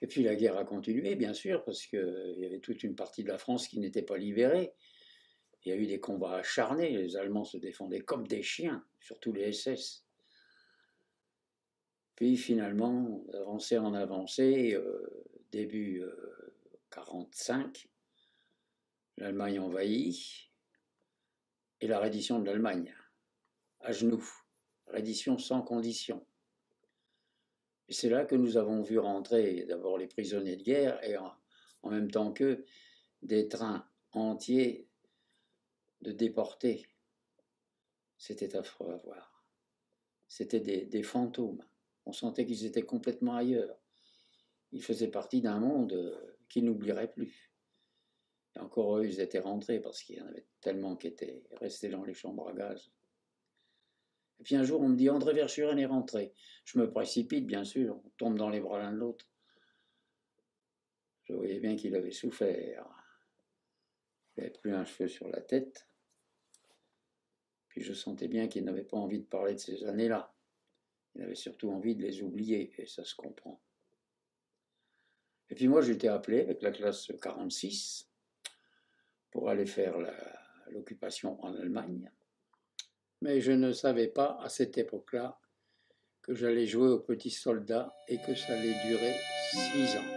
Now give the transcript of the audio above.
Et puis la guerre a continué, bien sûr, parce qu'il y avait toute une partie de la France qui n'était pas libérée. Il y a eu des combats acharnés, les Allemands se défendaient comme des chiens, surtout les SS. Puis finalement, avancé en avancé, début 45, l'Allemagne envahit, et la reddition de l'Allemagne, à genoux, reddition sans condition. Et c'est là que nous avons vu rentrer d'abord les prisonniers de guerre et en même temps qu'eux, des trains entiers de déportés. C'était affreux à voir. C'était des fantômes. On sentait qu'ils étaient complètement ailleurs. Ils faisaient partie d'un monde qu'ils n'oublieraient plus. Et encore eux, ils étaient rentrés parce qu'il y en avait tellement qui étaient restés dans les chambres à gaz. Et puis un jour, on me dit, André Verschuren est rentré. Je me précipite, bien sûr, on tombe dans les bras l'un de l'autre. Je voyais bien qu'il avait souffert. Il n'avait plus un cheveu sur la tête. Puis je sentais bien qu'il n'avait pas envie de parler de ces années-là. Il avait surtout envie de les oublier, et ça se comprend. Et puis moi, j'étais appelé avec la classe 46 pour aller faire l'occupation en Allemagne. Mais je ne savais pas à cette époque-là que j'allais jouer aux petits soldats et que ça allait durer 6 ans.